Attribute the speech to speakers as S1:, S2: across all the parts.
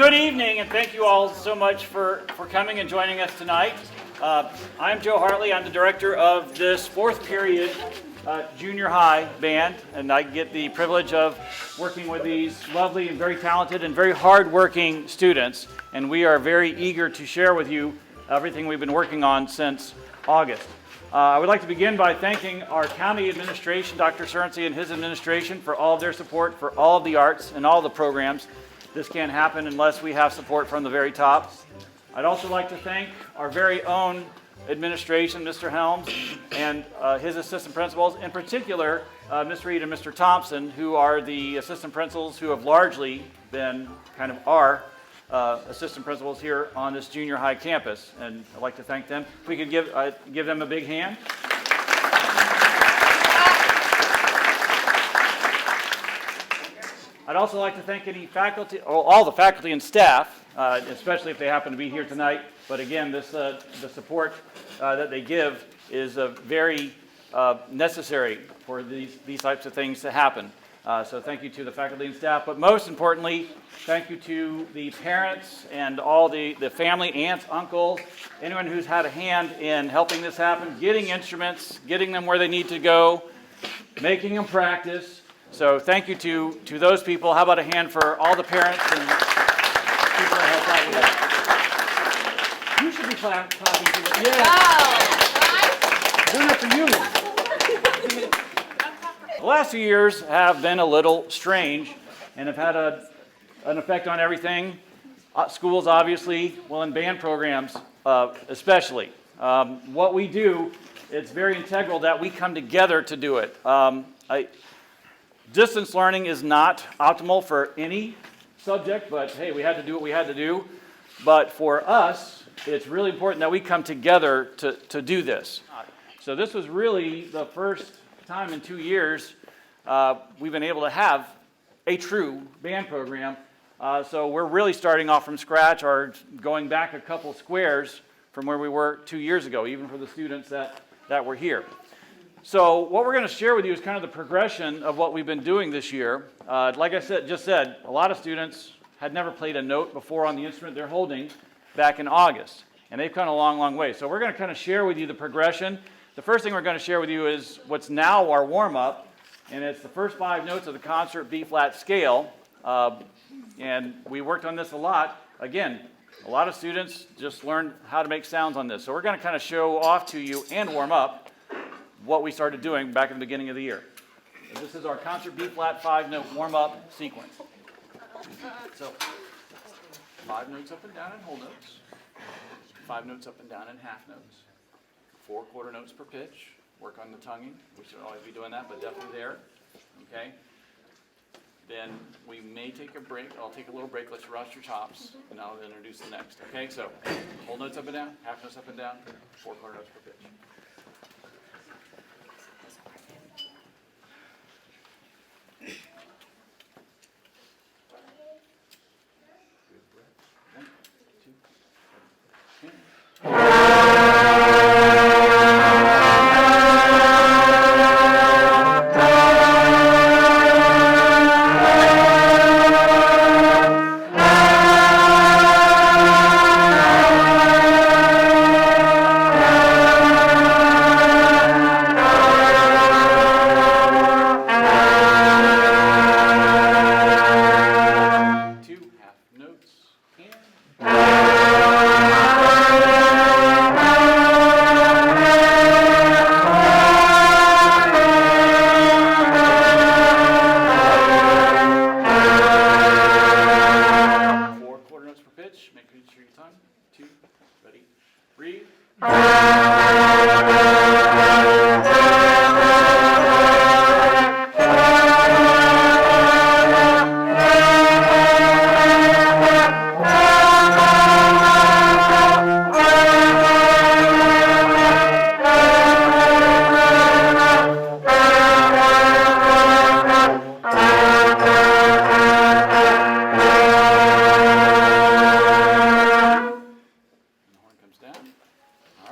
S1: Good evening, and thank you all so much for coming and joining us tonight. I'm Joe Hartley. I'm the director of this fourth period junior high band, and I get the privilege of working with these lovely and very talented and very hard-working students, and we are very eager to share with you everything we've been working on since August. I would like to begin by thanking our county administration, Dr. Cernsey and his administration, for all of their support for all of the arts and all the programs. This can't happen unless we have support from the very top. I'd also like to thank our very own administration, Mr. Helms, and his assistant principals, in particular, Ms. Reed and Mr. Thompson, who are the assistant principals who have largely been kind of our assistant principals here on this junior high campus. And I'd like to thank them. If we could give them a big hand. I'd also like to thank any faculty, all the faculty and staff, especially if they happen to be here tonight. But again, the support that they give is very necessary for these types of things to happen. So thank you to the faculty and staff. But most importantly, thank you to the parents and all the family, aunts, uncles, anyone who's had a hand in helping this happen, getting instruments, getting them where they need to go, making them practice. So thank you to those people. How about a hand for all the parents and people that helped out with that? You should be clapping to them. Yeah. Doing it for you. The last few years have been a little strange and have had an effect on everything. Schools, obviously, well, in band programs especially. What we do, it's very integral that we come together to do it. Distance learning is not optimal for any subject, but hey, we had to do what we had to do. But for us, it's really important that we come together to do this. So this was really the first time in 2 years we've been able to have a true band program. So we're really starting off from scratch, or going back a couple squares from where we were 2 years ago, even for the students that were here. So what we're going to share with you is kind of the progression of what we've been doing this year. Like I just said, a lot of students had never played a note before on the instrument they're holding back in August, and they've come a long, long way. So we're going to kind of share with you the progression. The first thing we're going to share with you is what's now our warm-up, and it's the first 5 notes of the concert B-flat scale, and we worked on this a lot. Again, a lot of students just learned how to make sounds on this. So we're going to kind of show off to you and warm up what we started doing back in the beginning of the year. So this is our concert B-flat 5-note warm-up sequence. So 5 notes up and down in whole notes, 5 notes up and down in half notes, 4 quarter notes per pitch. Work on the tonguing. We should always be doing that, but definitely there. Okay. Then we may take a break. I'll take a little break. Let's rest your chops, and I'll introduce the next. Okay. So whole notes up and down, half notes up and down, 4 quarter notes per pitch. All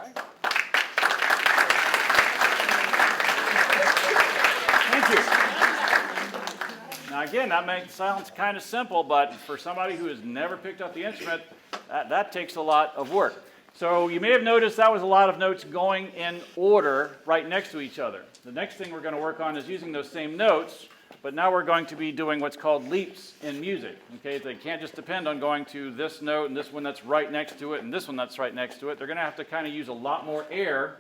S1: right. again, that may sound kind of simple, but for somebody who has never picked up the instrument, that takes a lot of work. So you may have noticed that was a lot of notes going in order right next to each other. The next thing we're going to work on is using those same notes, but now we're going to be doing what's called leaps in music. Okay, they can't just depend on going to this note and this one that's right next to it and this one that's right next to it. They're going to have to kind of use a lot more air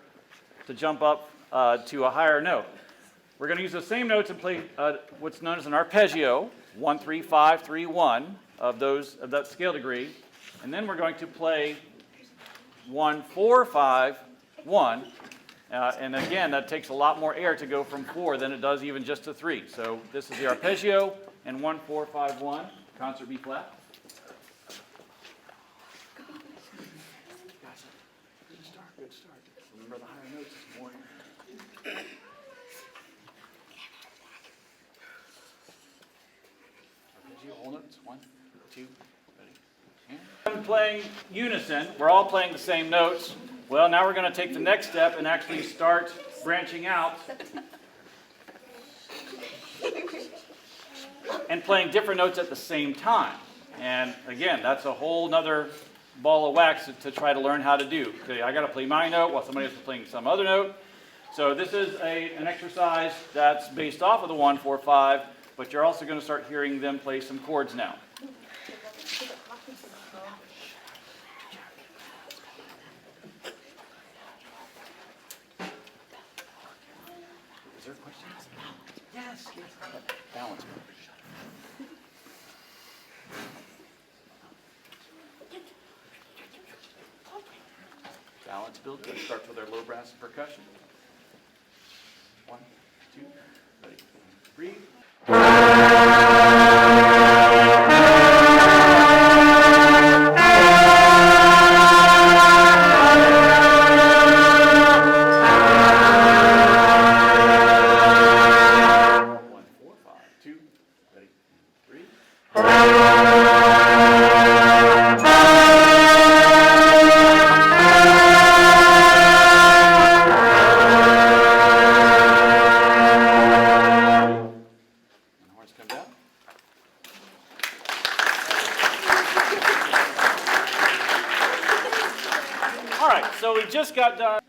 S1: to jump up to a higher note. We're going to use the same notes and play what's known as an arpeggio, 1, 3, 5, 3, 1 of that scale degree, and then we're going to play 1, 4, 5, 1. And again, that takes a lot more air to go from 4 than it does even just to 3. So this is the arpeggio and 1, 4, 5, 1, concert B flat. Good start. Remember the higher notes is more. Arpeggio, whole notes, 1, 2, ready. I'm playing unison. We're all playing the same notes. Well, now we're going to take the next step and actually start branching out and playing different notes at the same time. And again, that's a whole nother ball of wax to try to learn how to do. Okay, I got to play my note while somebody else is playing some other note. So this is an exercise that's based off of the 1, 4, 5, but you're also going to start hearing them play some chords now. Yes. Balance. Balance build. It starts with our low brass and percussion. 1, 2, ready. Breathe. All right, so we just got done.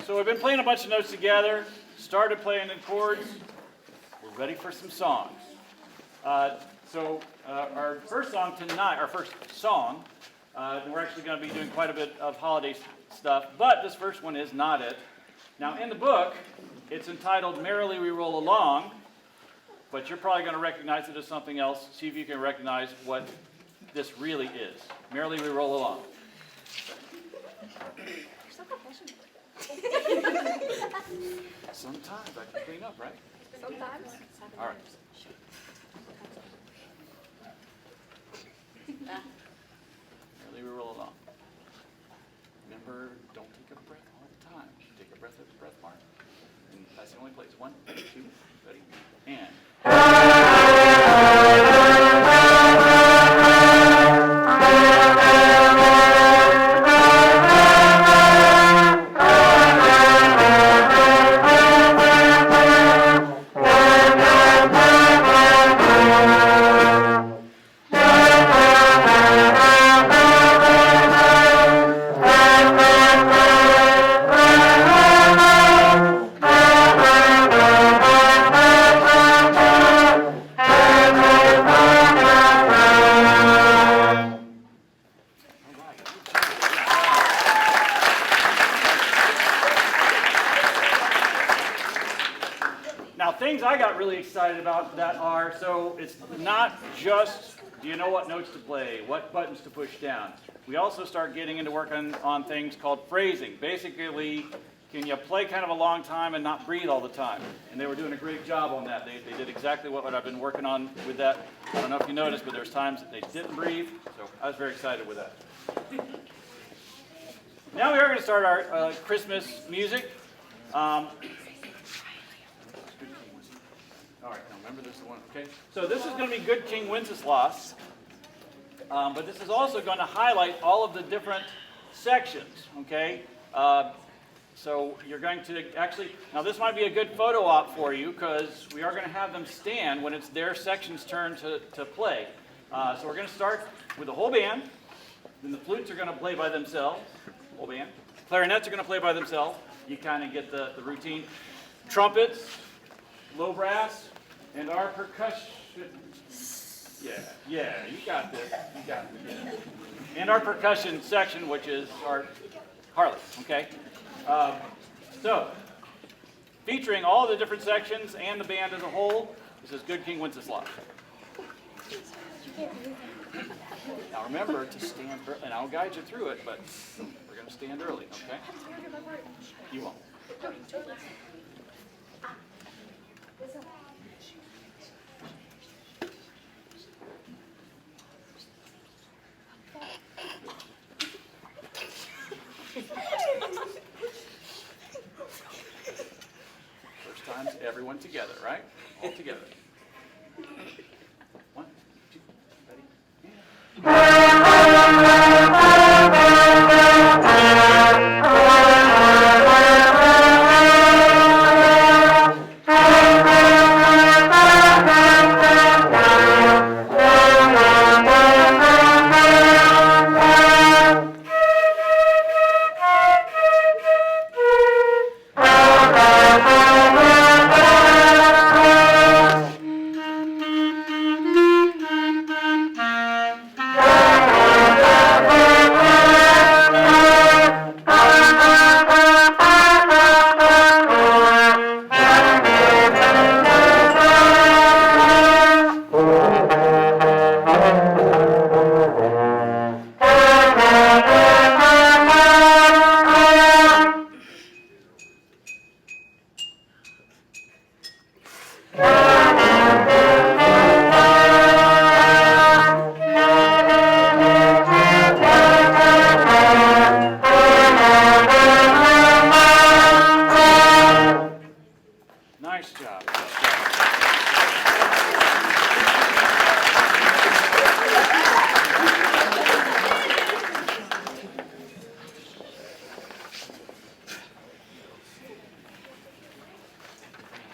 S1: So we've been playing a bunch of notes together, started playing the chords, we're ready for some songs. Our first song tonight, we're actually going to be doing quite a bit of holiday stuff, but this first one is not it. Now in the book, it's entitled Merrily We Roll Along, but you're probably going to recognize it as something else. See if you can recognize what this really is. Merrily We Roll Along. Sometimes I can clean up, right?
S2: Sometimes.
S1: All right. Merrily we roll along. Remember, don't take a breath all the time. Take a breath at the breath mark. And that's the only place. 1, 2, ready, and. Now, things I got really excited about that are, so it's not just, do you know what notes to play, what buttons to push down. We also start getting into work on things called phrasing. Basically, can you play kind of a long time and not breathe all the time? And they were doing a great job on that. They did exactly what I've been working on with that. I don't know if you noticed, but there's times that they didn't breathe, so I was very excited with that. Now we are going to start our Christmas music. All right, now remember this one, okay? So this is going to be Good King Wenceslas, but this is also going to highlight all of the different sections, okay? So you're going to actually, now this might be a good photo op for you because we are going to have them stand when it's their section's turn to play. So we're going to start with the whole band, then the flutes are going to play by themselves, whole band. Clarinets are going to play by themselves. You kind of get the routine. Trumpets, low brass, and our percussion. Yeah, you got this. You got it. Yeah. And our percussion section, which is our Harley, okay? So, featuring all the different sections and the band as a whole, this is Good King Wenceslas. Now remember to stand, and I'll guide you through it, but we're going to stand early, okay? You won't. First time's everyone together, right? All together. 1, 2, ready? Nice job.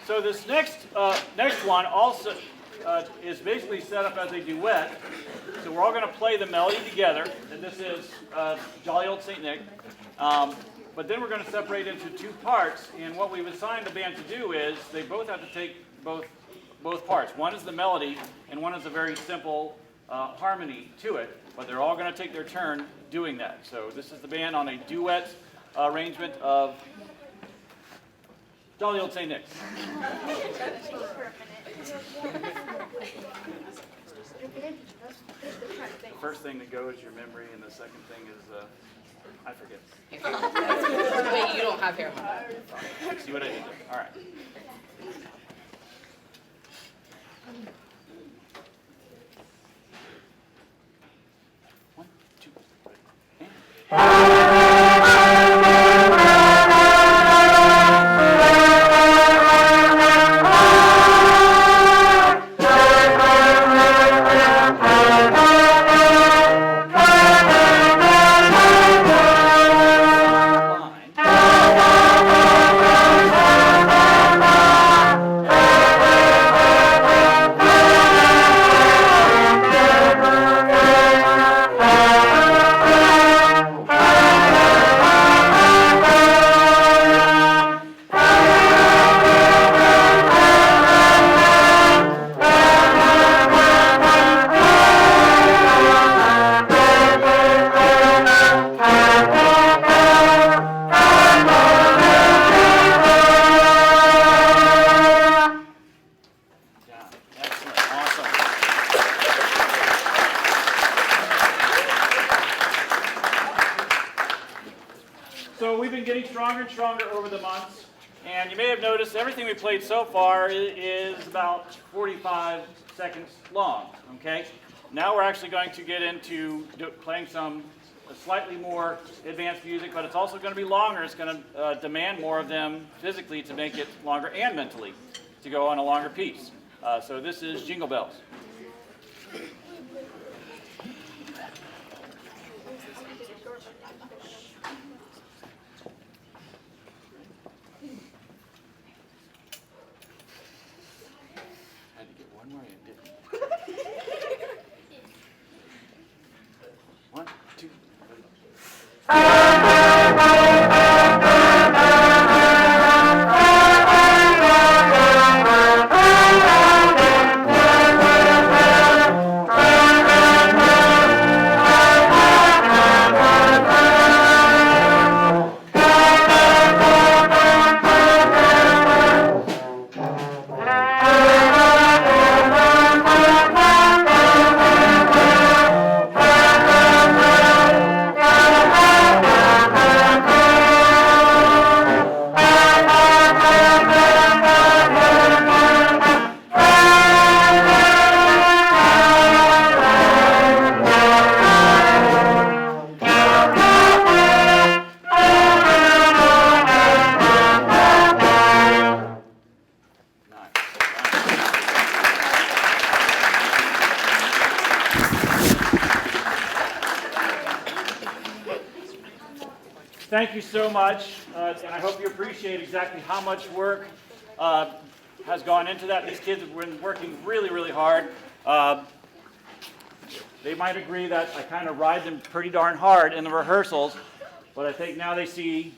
S1: So this next one also is basically set up as a duet. So we're all going to play the melody together, and this is Jolly Old Saint Nick. But then we're going to separate into two parts, and what we've assigned the band to do is they both have to take both parts. One is the melody, and one is a very simple harmony to it, but they're all going to take their turn doing that. So this is the band on a duet arrangement of Jolly Old Saint Nick. The first thing to go is your memory, and the second thing is I forget.
S2: Wait, you don't have hair.
S1: See what I did there. All right. One, two, three, and... been getting stronger and stronger over the months. And you may have noticed everything we played so far is about 45 seconds long, okay? Now we're actually going to get into playing some slightly more advanced music, but it's also going to be longer. It's going to demand more of them physically to make it longer and mentally to go on a longer piece. So this is Jingle Bells. One, two, thank you so much, and I hope you appreciate exactly how much work has gone into that. These kids have been working really, really hard. They might agree that I kind of ride them pretty darn hard in the rehearsals, but I think now they see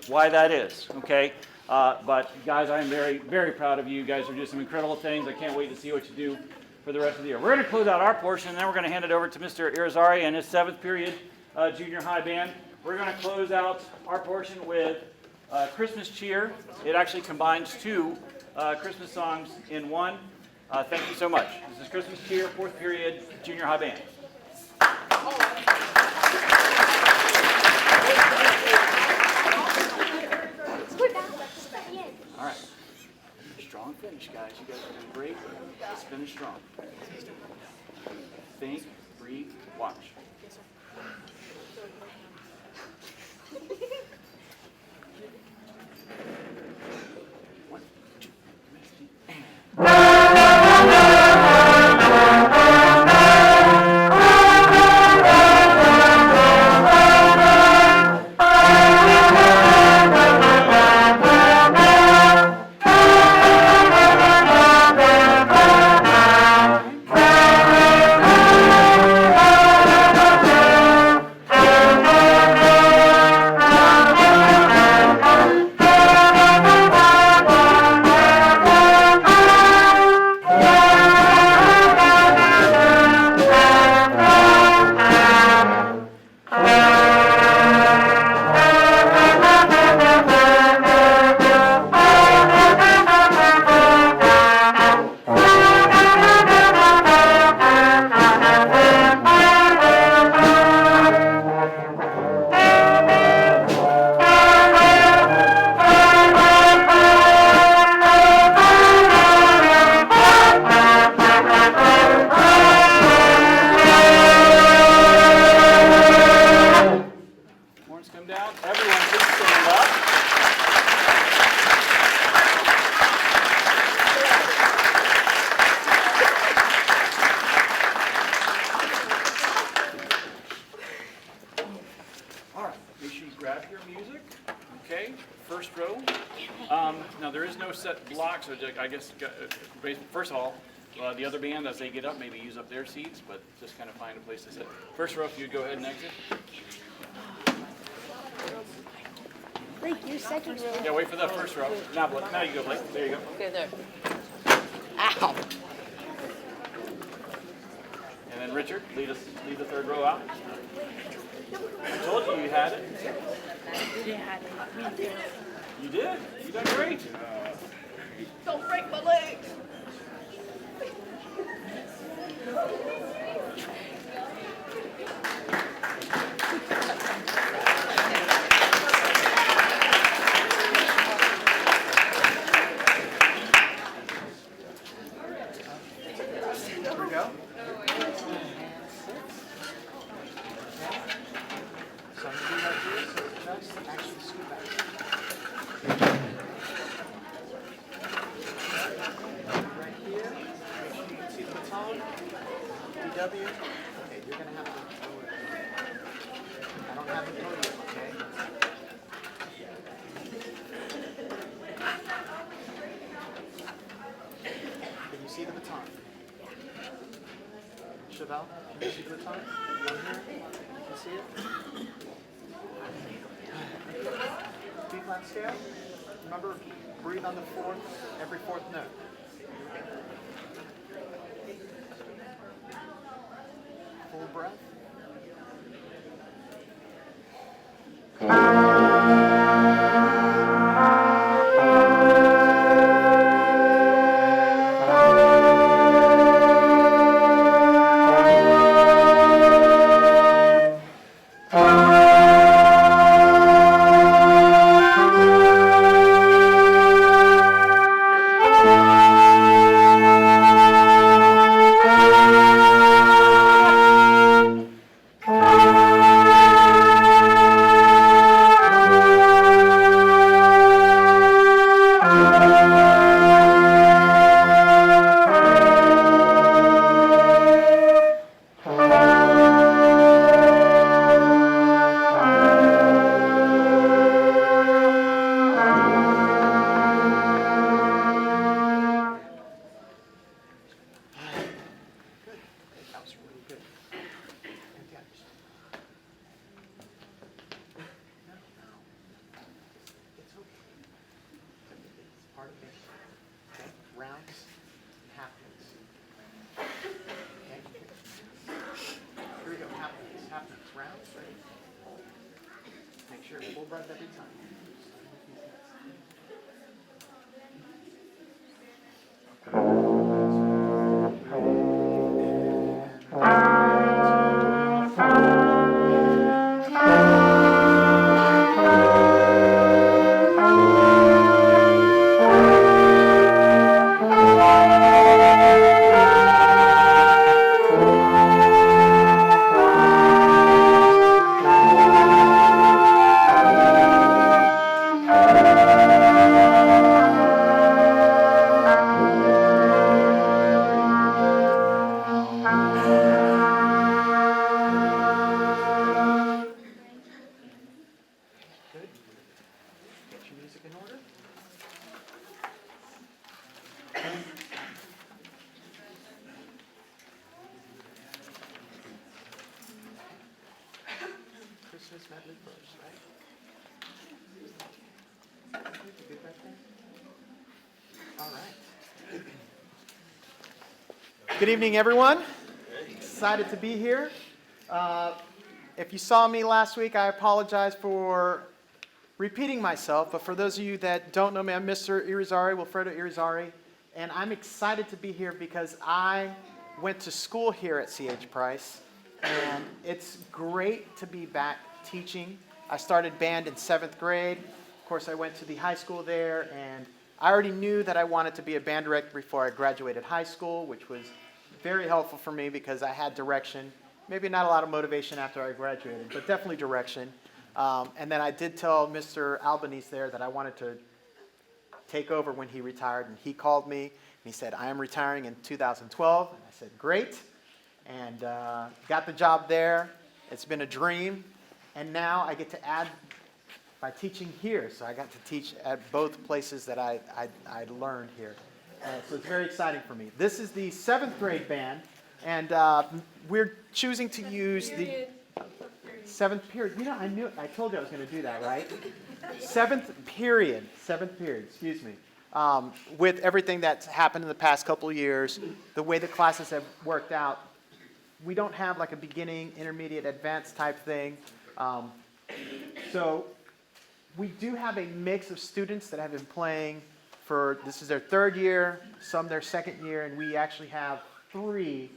S1: why that is, okay? But guys, I am very, very proud of you. You guys are doing some incredible things. I can't wait to see what you do for the rest of the year. We're going to close out our portion, and then we're going to hand it over to Mr. Irizarry and his 7th period junior high band. We're going to close out our portion with Christmas Cheer. It actually combines 2 Christmas songs in one. Thank you so much. This is Christmas Cheer, 4th period, junior high band. All right. Strong finish, guys. You guys are doing great. Let's finish strong. Think, breathe, watch. Now there is no set block, so I guess first of all, the other band, as they get up, maybe use up their seats, but just kind of find a place to sit. First row, if you'd go ahead and exit.
S3: Blake, you're second row.
S1: Yeah, wait for the first row. Now you go, Blake. There you go.
S2: Okay, there. Ow.
S1: And then Richard, lead the third row out. I told you had it.
S3: Yeah, me too.
S1: You did. You done great.
S2: Don't break my legs.
S4: Okay, you're going to have to lower it. I don't have the podium, okay? Can you see the baton? Chevelle, can you see the baton? Down here? You can see it? B flat scale. Remember, breathe on the fourth, every fourth note. Full breath. That was really good. It's okay. It's part of it. Okay? Rounds and half notes. Okay? Here we go. Half notes. Half notes. Rounds. Ready? Make sure full breath every time. Good. Get your music in order. Christmas medley first, right? You good back there? All right. Good evening, everyone. Excited to be here. If you saw me last week, I apologize for repeating myself, but for those of you that don't know me, I'm Mr. Irizarry, Wilfredo Irizarry, and I'm excited to be here because I went to school here at C.H. Price, and it's great to be back teaching. I started band in 7th grade. Of course, I went to the high school there, and I already knew that I wanted to be a band director before I graduated high school, which was very helpful for me because I had direction. Maybe not a lot of motivation after I graduated, but definitely direction. And then I did tell Mr. Albanese there that I wanted to take over when he retired, and he called me, and he said, I am retiring in 2012. And I said, great, and got the job there. It's been a dream, and now I get to add by teaching here. So I got to teach at both places that I learned here. So it's very exciting for me. This is the 7th grade band, and we're choosing to use the 7th period. You know, I told you I was going to do that, right? 7th period, excuse me. With everything that's happened in the past couple of years, the way the classes have worked out, we don't have like a beginning, intermediate, advanced type thing. So we do have a mix of students that have been playing this is their 3rd year, some their 2nd year, and we actually have 3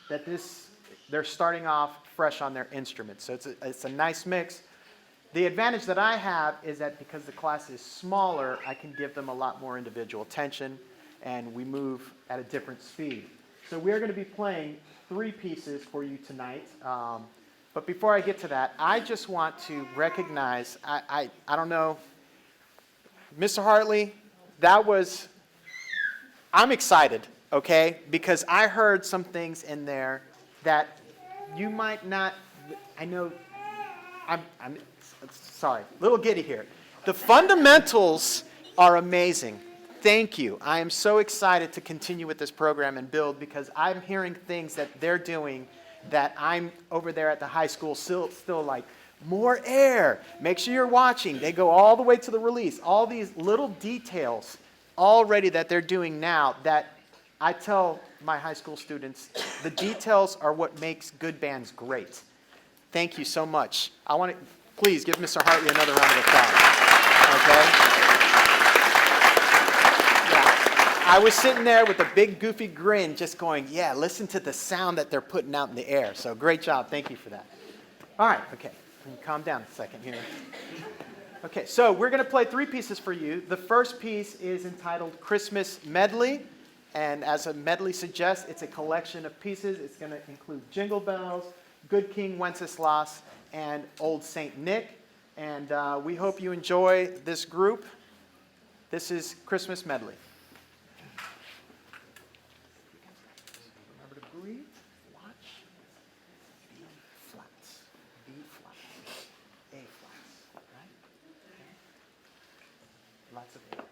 S4: that they're starting off fresh on their instruments. So it's a nice mix. The advantage that I have is that because the class is smaller, I can give them a lot more individual attention, and we move at a different speed. So we're going to be playing 3 pieces for you tonight. But before I get to that, I just want to recognize, I don't know, Mr. Hartley, I'm excited, okay? Because I heard some things in there that you might not, I know, I'm sorry, a little giddy here. The fundamentals are amazing. Thank you. I am so excited to continue with this program and build because I'm hearing things that they're doing that I'm over there at the high school still like, more air. Make sure you're watching. They go all the way to the release. All these little details already that they're doing now that I tell my high school students, the details are what makes good bands great. Thank you so much. I want to, please give Mr. Hartley another round of applause. Okay? I was sitting there with a big goofy grin just going, yeah, listen to the sound that they're putting out in the air. So great job. Thank you for that. All right. Okay. Calm down a second here. Okay. So we're going to play 3 pieces for you. The first piece is entitled Christmas Medley. And as a medley suggests, it's a collection of pieces. It's going to include Jingle Bells, Good King Wenceslas, and Old Saint Nick. And we hope you enjoy this group. This is Christmas Medley. Lots of air.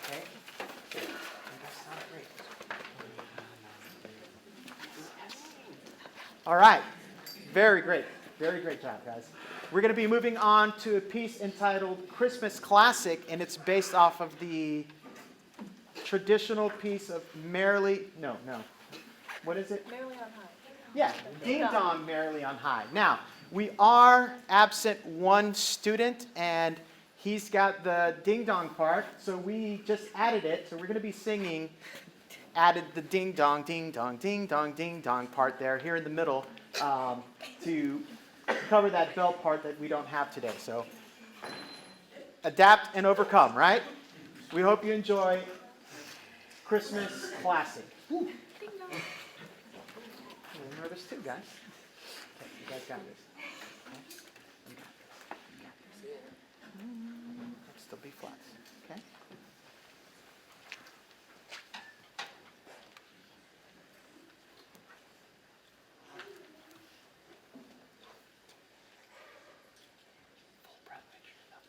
S4: Okay. You guys sound great. All right. Very great. Very great job, guys. We're going to be moving on to a piece entitled Christmas Classic, and it's based off of the traditional piece of Merrily. No. What is it?
S2: Merrily on high.
S4: Yeah, Ding Dong Merrily on High. Now, we are absent one student, and he's got the ding dong part, so we just added it. So we're going to be singing, added the ding dong, ding dong, ding dong, ding dong part there, here in the middle, to cover that bell part that we don't have today. So adapt and overcome, right? We hope you enjoy Christmas Classic. Woo. I'm nervous too, guys. Okay, you guys got this. Still B flats. Okay. Full breath, make sure enough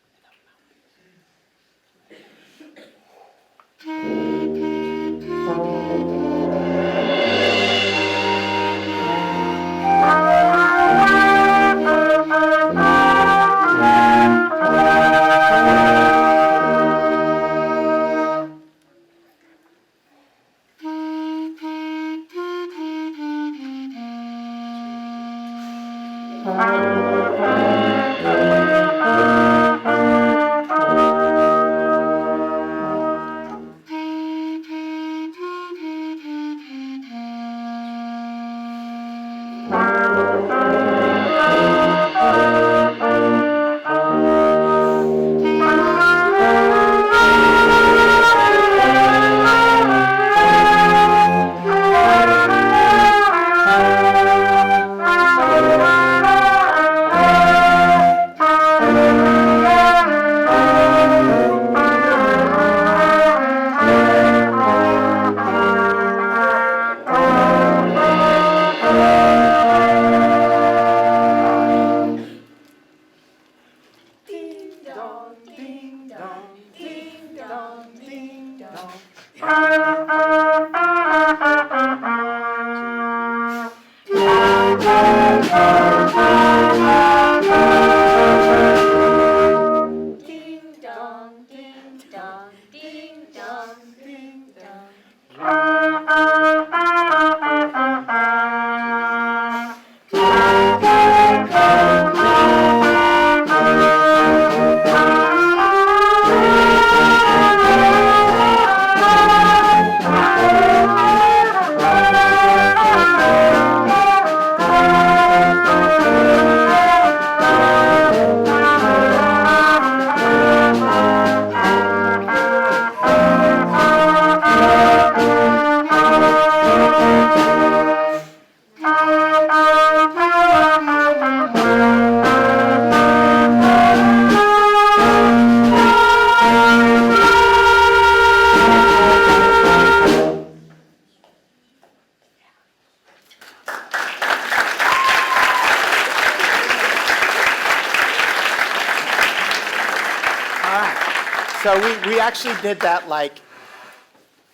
S4: So we actually did that like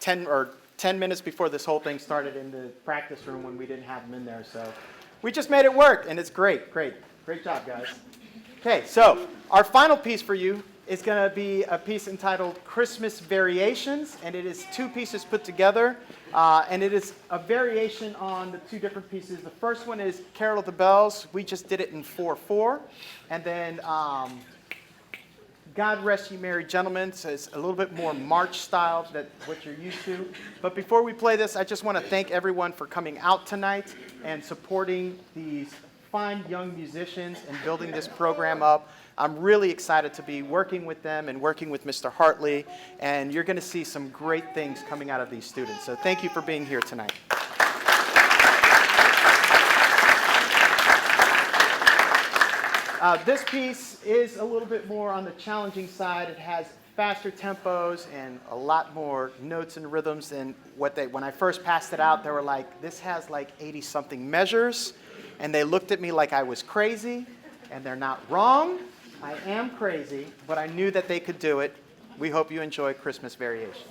S4: 10 minutes before this whole thing started in the practice room when we didn't have them in there. So we just made it work, and it's great. Great job, guys. Okay, so our final piece for you is going to be a piece entitled Christmas Variations, and it is two pieces put together, and it is a variation on the two different pieces. The first one is Carol of the Bells. We just did it in 4/4, and then God Rest You Merry Gentlemen, so it's a little bit more march style than what you're used to. But before we play this, I just want to thank everyone for coming out tonight and supporting these fine young musicians and building this program up. I'm really excited to be working with them and working with Mr. Hartley, and you're going to see some great things coming out of these students. So thank you for being here tonight. This piece is a little bit more on the challenging side. It has faster tempos and a lot more notes and rhythms than when I first passed it out, they were like, this has like 80-something measures. And they looked at me like I was crazy, and they're not wrong. I am crazy, but I knew that they could do it. We hope you enjoy Christmas Variation.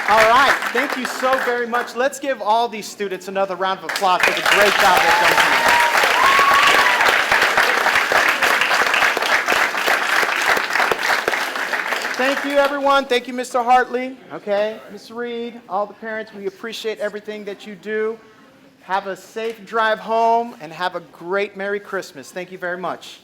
S4: All right, thank you so very much. Let's give all these students another round of applause for the great job they've done tonight. Thank you, everyone. Thank you, Mr. Hartley. Okay, Ms. Reed, all the parents, we appreciate everything that you do. Have a safe drive home and have a great Merry Christmas. Thank you very much.